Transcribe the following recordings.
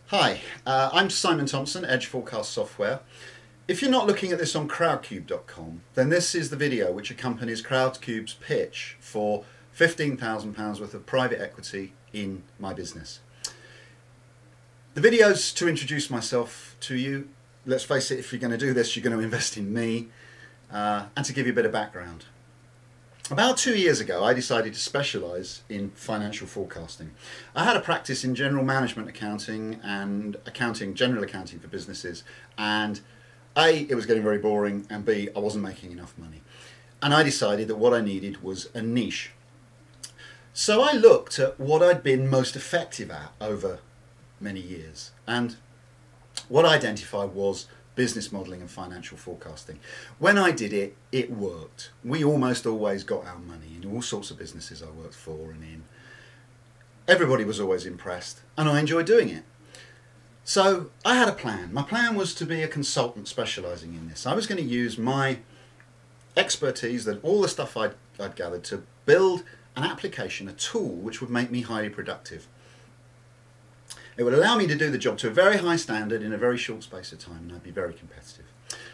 Hi, I'm Simon Thompson, Edge Forecast Software. If you're not looking at this on crowdcube.com, then this is the video which accompanies Crowdcube's pitch for £15,000 worth of private equity in my business. The video's to introduce myself to you. Let's face it, if you're going to do this, you're going to invest in me, and to give you a bit of background. About 2 years ago, I decided to specialise in financial forecasting. I had a practice in general management accounting and general accounting for businesses, and A, it was getting very boring, and B, I wasn't making enough money. And I decided that what I needed was a niche. So I looked at what I'd been most effective at over many years, and what I identified was business modelling and financial forecasting. When I did it, it worked. We almost always got our money in all sorts of businesses I worked for and in. Everybody was always impressed, and I enjoyed doing it. So I had a plan. My plan was to be a consultant specialising in this. I was going to use my expertise, that all the stuff I'd gathered, to build an application, a tool which would make me highly productive. It would allow me to do the job to a very high standard in a very short space of time, and I'd be very competitive.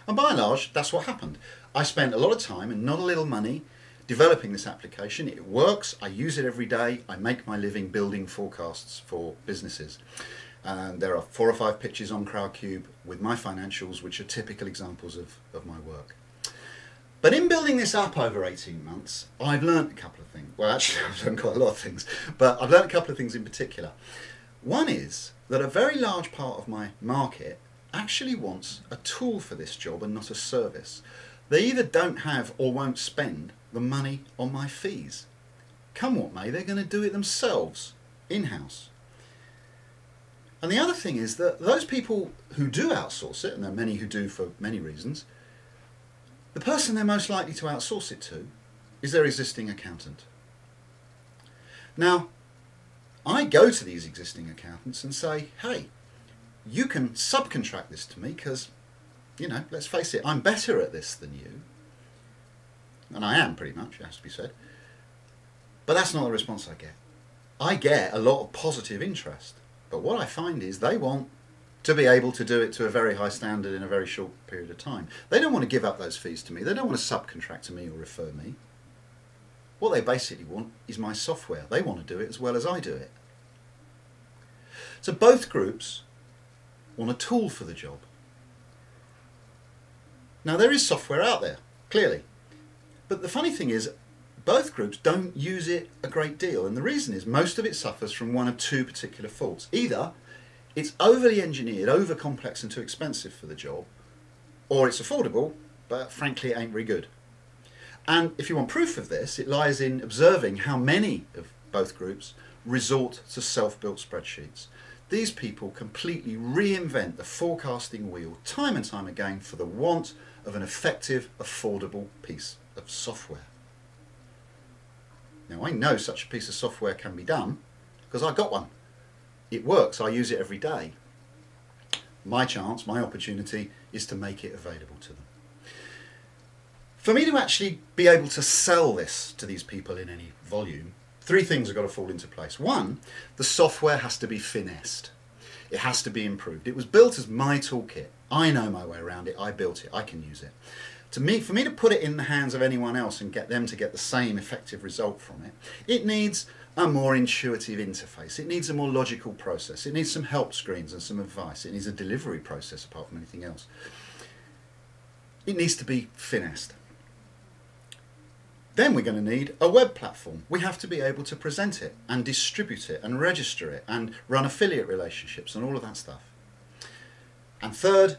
And by and large, that's what happened. I spent a lot of time and not a little money developing this application. It works, I use it every day, I make my living building forecasts for businesses. There are 4 or 5 pitches on Crowdcube with my financials, which are typical examples of my work. But in building this up over 18 months, I've learned a couple of things. Well, actually, I've learned quite a lot of things, but I've learned a couple of things in particular. One is that a very large part of my market actually wants a tool for this job and not a service. They either don't have or won't spend the money on my fees. Come what may, they're going to do it themselves, in-house. And the other thing is that those people who do outsource it, and there are many who do for many reasons, the person they're most likely to outsource it to is their existing accountant. Now, I go to these existing accountants and say, hey, you can subcontract this to me because, you know, let's face it, I'm better at this than you. And I am, pretty much, it has to be said. But that's not the response I get. I get a lot of positive interest. But what I find is they want to be able to do it to a very high standard in a very short period of time. They don't want to give up those fees to me. They don't want to subcontract to me or refer me. What they basically want is my software. They want to do it as well as I do it. So both groups want a tool for the job. Now there is software out there, clearly. But the funny thing is, both groups don't use it a great deal. And the reason is most of it suffers from one of 2 particular faults. Either it's overly engineered, over complex and too expensive for the job, or it's affordable, but frankly it ain't very good. And if you want proof of this, it lies in observing how many of both groups resort to self-built spreadsheets. These people completely reinvent the forecasting wheel time and time again for the want of an effective, affordable piece of software. Now, I know such a piece of software can be done because I got one. It works, I use it every day. My chance, my opportunity is to make it available to them. For me to actually be able to sell this to these people in any volume, 3 things have got to fall into place. One, the software has to be finessed. It has to be improved. It was built as my toolkit. I know my way around it. I built it. I can use it. For me to put it in the hands of anyone else and get them to get the same effective result from it, it needs a more intuitive interface. It needs a more logical process. It needs some help screens and some advice. It needs a delivery process apart from anything else. It needs to be finessed. Then we're going to need a web platform. We have to be able to present it and distribute it and register it and run affiliate relationships and all of that stuff. And third,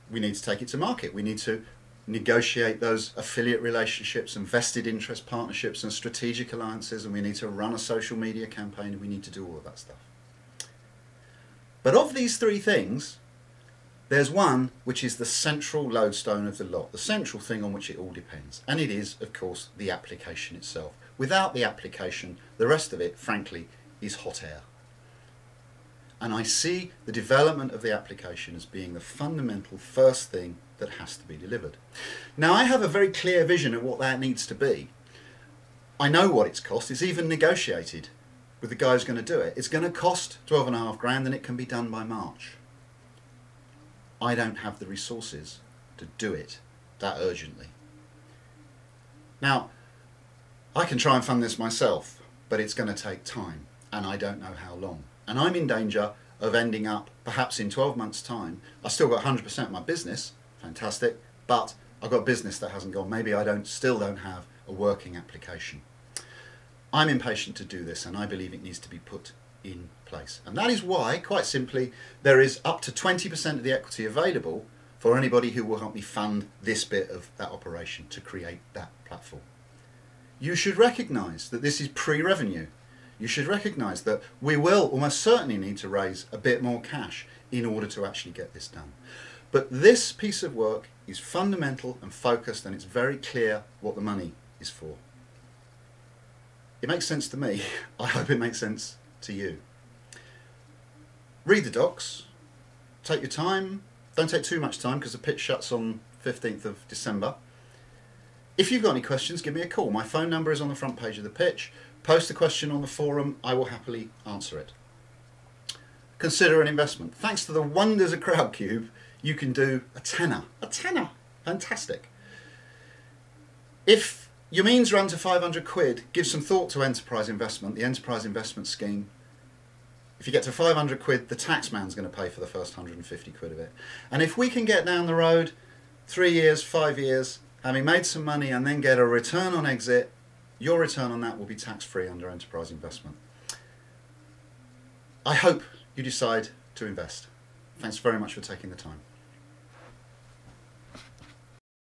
we need to take it to market. We need to negotiate those affiliate relationships and vested interest partnerships and strategic alliances, and we need to run a social media campaign, and we need to do all of that stuff. But of these 3 things, there's one which is the central lodestone of the lot, the central thing on which it all depends, and it is, of course, the application itself. Without the application, the rest of it, frankly, is hot air. And I see the development of the application as being the fundamental first thing that has to be delivered. Now, I have a very clear vision of what that needs to be. I know what it's cost. It's even negotiated with the guy who's going to do it. It's going to cost 12.5 grand and it can be done by March. I don't have the resources to do it that urgently. Now, I can try and fund this myself, but it's going to take time and I don't know how long. And I'm in danger of ending up, perhaps in 12 months' time, I've still got 100% of my business, fantastic, but I've got a business that hasn't gone. Maybe I still don't have a working application. I'm impatient to do this and I believe it needs to be put in place. And that is why, quite simply, there is up to 20% of the equity available for anybody who will help me fund this bit of that operation to create that platform. You should recognise that this is pre-revenue. You should recognise that we will almost certainly need to raise a bit more cash in order to actually get this done. But this piece of work is fundamental and focused, and it's very clear what the money is for. It makes sense to me. I hope it makes sense to you. Read the docs, take your time, don't take too much time because the pitch shuts on 15th of December. If you've got any questions, give me a call. My phone number is on the front page of the pitch. Post a question on the forum, I will happily answer it. Consider an investment. Thanks to the wonders of crowdcube, you can do a tenner. A tenner, fantastic. If your means run to 500 quid, give some thought to enterprise investment, the enterprise investment scheme. If you get to 500 quid, the tax man's going to pay for the first 150 quid of it. And if we can get down the road 3 years, 5 years, having made some money and then get a return on exit, your return on that will be tax-free under enterprise investment. I hope you decide to invest. Thanks very much for taking the time.